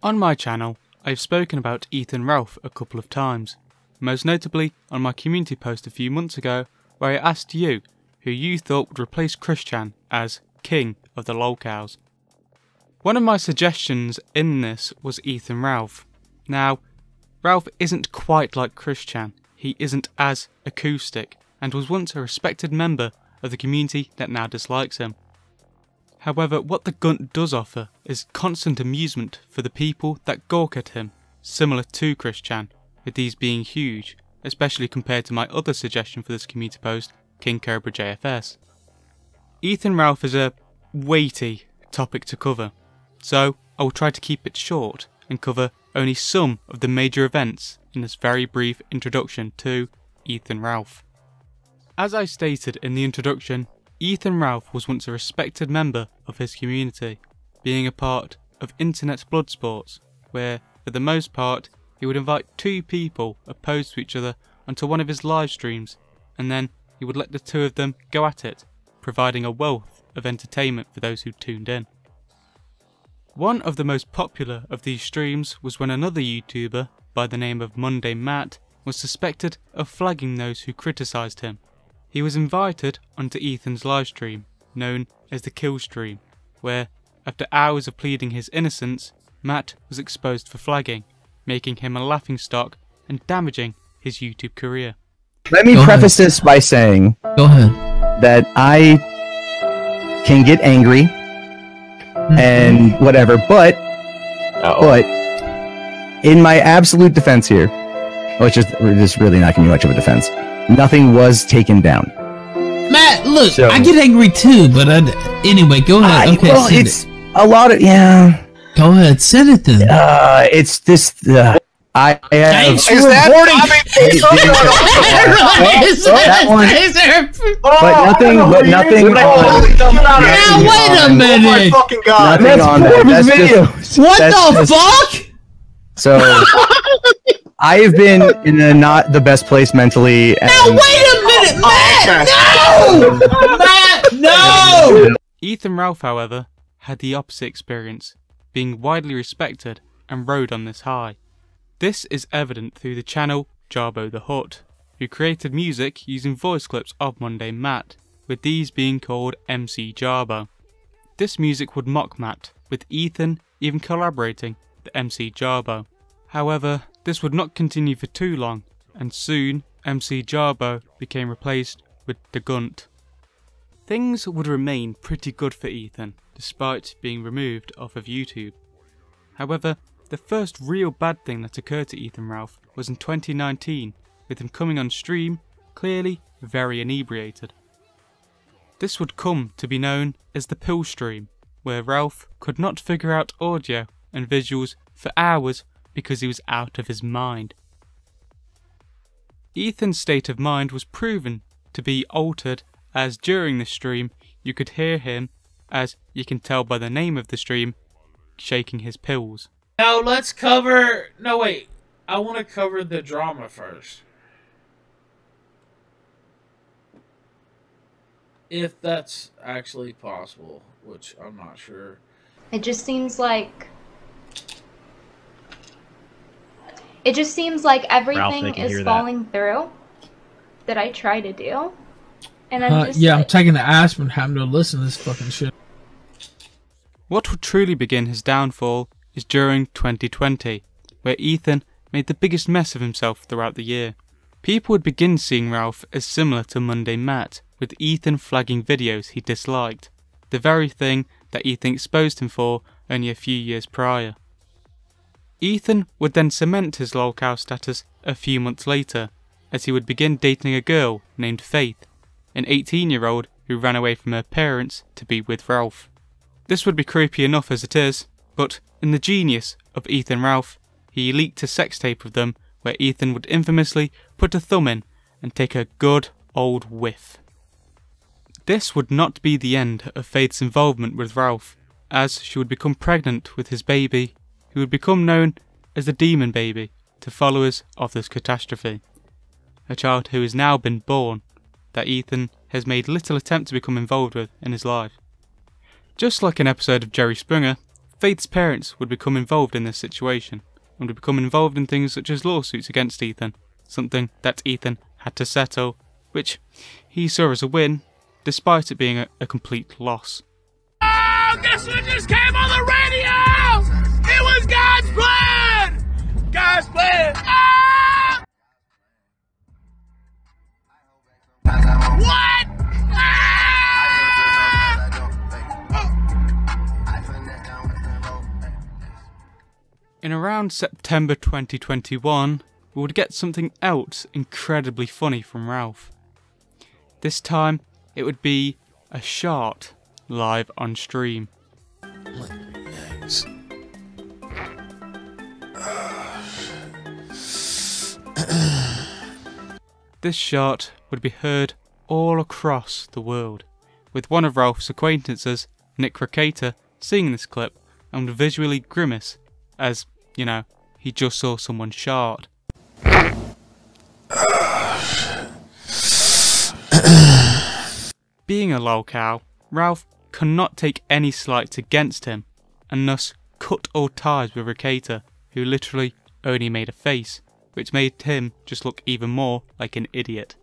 On my channel, I've spoken about Ethan Ralph a couple of times, most notably on my community post a few months ago where I asked you who you thought would replace Christian as King of the lolcows. One of my suggestions in this was Ethan Ralph. Now, Ralph isn't quite like Christian, he isn't as acoustic, and was once a respected member of the community that now dislikes him. However, what the Gunt does offer is constant amusement for the people that gawk at him, similar to Christian, with these being huge, especially compared to my other suggestion for this community post, King Cobra JFS. Ethan Ralph is a weighty topic to cover, so I will try to keep it short and cover only some of the major events in this very brief introduction to Ethan Ralph. As I stated in the introduction, Ethan Ralph was once a respected member of his community, being a part of internet blood sports, where, for the most part, he would invite two people opposed to each other onto one of his live streams, and then he would let the two of them go at it, providing a wealth of entertainment for those who tuned in. One of the most popular of these streams was when another YouTuber, by the name of Monday Matt, was suspected of flagging those who criticised him. He was invited onto Ethan's livestream, known as the Killstream, where, after hours of pleading his innocence, Matt was exposed for flagging, making him a laughingstock and damaging his YouTube career. Let me preface this by saying that I can get angry and whatever, but in my absolute defense here, which is really not going to be much of a defense, nothing was taken down. Matt, look, so, I get angry too, but anyway, go ahead. Okay, well, it's a lot of Go ahead, send it then. It's this. I have. Is that but nothing. Now wait a minute. Oh my fucking god! Nothing on that. That's just, what the fuck? So I have been in not the best place mentally. Now wait a minute, Matt! No! Matt, no! Ethan Ralph, however, had the opposite experience, being widely respected and rode on this high. This is evident through the channel Jarbo the Hut, who created music using voice clips of Monday Matt, with these being called MC Jarbo. This music would mock Matt, with Ethan even collaborating with MC Jarbo. However, this would not continue for too long, and soon MC Jarbo became replaced with the Gunt. Things would remain pretty good for Ethan, despite being removed off of YouTube. However, the first real bad thing that occurred to Ethan Ralph was in 2019, with him coming on stream, clearly very inebriated. This would come to be known as the pill stream, where Ralph could not figure out audio and visuals for hours because he was out of his mind. Ethan's state of mind was proven to be altered, as during the stream you could hear him, as you can tell by the name of the stream, shaking his pills. Now let's cover... No, wait. I want to cover the drama first. If that's actually possible, which I'm not sure. It just seems like... everything is falling through that I try to do. And I'm just I'm taking the aspirin having to listen to this fucking shit. What would truly begin his downfall is during 2020, where Ethan made the biggest mess of himself throughout the year. People would begin seeing Ralph as similar to Monday Matt, with Ethan flagging videos he disliked, the very thing that Ethan exposed him for only a few years prior. Ethan would then cement his lolcow status a few months later, as he would begin dating a girl named Faith, an 18-year-old who ran away from her parents to be with Ralph. This would be creepy enough as it is, but in the genius of Ethan Ralph, he leaked a sex tape of them where Ethan would infamously put a thumb in and take a good old whiff. This would not be the end of Faith's involvement with Ralph, as she would become pregnant with his baby, who would become known as the Demon Baby to followers of this catastrophe. A child who has now been born, that Ethan has made little attempt to become involved with in his life. Just like an episode of Jerry Springer, Faith's parents would become involved in this situation, and would become involved in things such as lawsuits against Ethan, something that Ethan had to settle, which he saw as a win, despite it being a complete loss. Oh, guess what just came on the radio? It was God's plan! God's plan! Ah! What? In around September 2021, we would get something else incredibly funny from Ralph. This time, it would be a shart live on stream. This shart would be heard all across the world, with one of Ralph's acquaintances, Nick Ricata, seeing this clip and would visually grimace as, you know, he just saw someone shart. Being a lolcow, Ralph cannot take any slights against him, and thus cut all ties with Ricata, who literally only made a face, which made him just look even more like an idiot.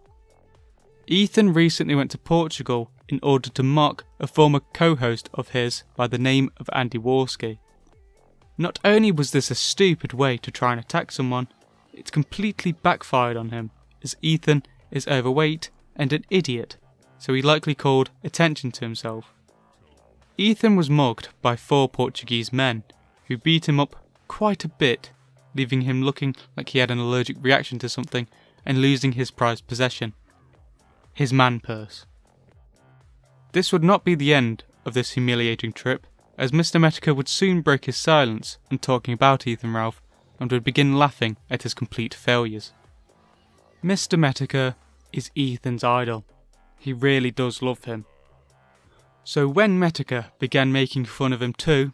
Ethan recently went to Portugal in order to mock a former co-host of his by the name of Andy Warski. Not only was this a stupid way to try and attack someone, it completely backfired on him, as Ethan is overweight and an idiot, so he likely called attention to himself. Ethan was mugged by 4 Portuguese men, who beat him up quite a bit, leaving him looking like he had an allergic reaction to something and losing his prized possession, his man purse. This would not be the end of this humiliating trip, as Mr. Metica would soon break his silence when talking about Ethan Ralph and would begin laughing at his complete failures. Mr. Metica is Ethan's idol. He really does love him. So when Metica began making fun of him too,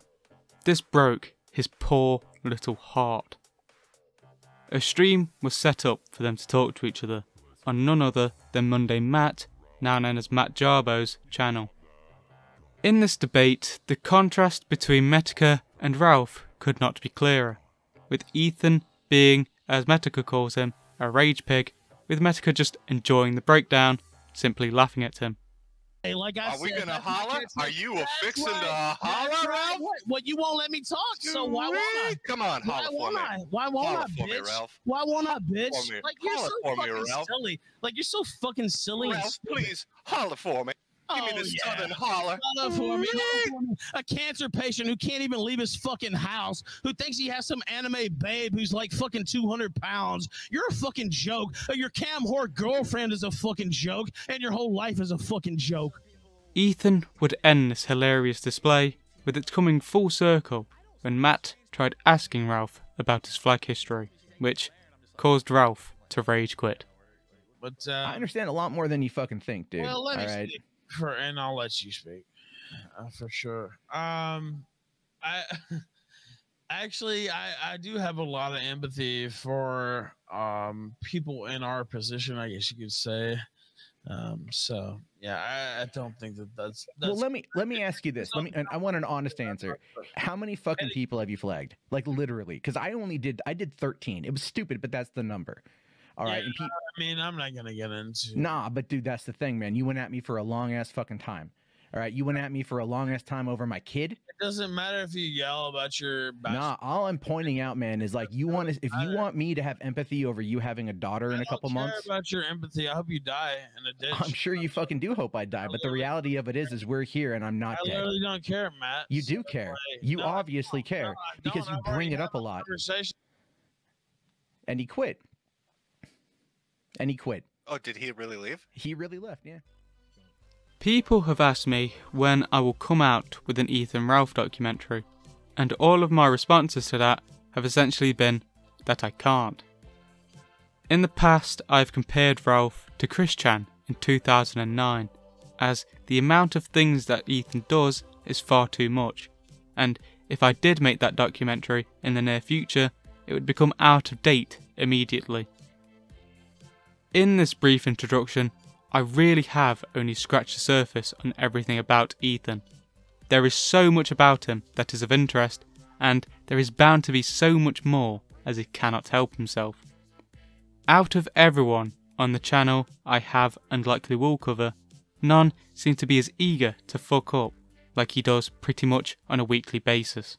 this broke his poor little heart. A stream was set up for them to talk to each other on none other than Monday Matt, now known as Matt Jarbo's, channel. In this debate, the contrast between Metica and Ralph could not be clearer, with Ethan being, as Metica calls him, a rage pig, with Metica just enjoying the breakdown, simply laughing at him. Hey, like I Are we gonna holler? Are you a fixin' to holler, Ralph? What? You won't let me talk, so why won't I? Come on, holler for me. Why won't Holler I, for me, bitch? Ralph. Why won't I, bitch? For me. Like, you're Holler so for me, fucking Ralph. silly. Like, you're so fucking silly. and Ralph, stupid. please, holler for me. Give me this southern holler. Holler for me. A cancer patient who can't even leave his fucking house, who thinks he has some anime babe who's like fucking 200 pounds. You're a fucking joke. Your cam whore girlfriend is a fucking joke, and your whole life is a fucking joke. Ethan would end this hilarious display with it coming full circle when Matt tried asking Ralph about his flag history, which caused Ralph to rage quit. But I understand a lot more than you fucking think, dude. Well, let me right? speak and I'll let you speak for sure. I actually I do have a lot of empathy for people in our position, I guess you could say. So yeah, I don't think that's well, let me ask you this. I want an honest answer. How many fucking people have you flagged? Like literally, because I did 13. It was stupid, but that's the number. All right. Yeah, I mean, I'm not gonna get into. Nah, but dude, that's the thing, man. You went at me for a long ass fucking time. All right, you went at me for a long ass time over my kid. It doesn't matter if you yell about your. Nah, all I'm pointing out, man, is like if you want me to have empathy over you having a daughter in a couple months. I don't care about your empathy. I hope you die in a ditch. I'm sure you fucking do hope I die, but the reality of it is we're here and I'm not dead. I literally don't care, Matt. You do care. You obviously care because you bring it up a lot. And he quit. Oh, did he really leave? He really left, yeah. People have asked me when I will come out with an Ethan Ralph documentary, and all of my responses to that have essentially been that I can't. In the past, I've compared Ralph to Christian in 2009, as the amount of things that Ethan does is far too much, and if I did make that documentary in the near future, it would become out of date immediately. In this brief introduction, I really have only scratched the surface on everything about Ethan. There is so much about him that is of interest and there is bound to be so much more as he cannot help himself. Out of everyone on the channel I have and likely will cover, none seem to be as eager to fuck up like he does pretty much on a weekly basis.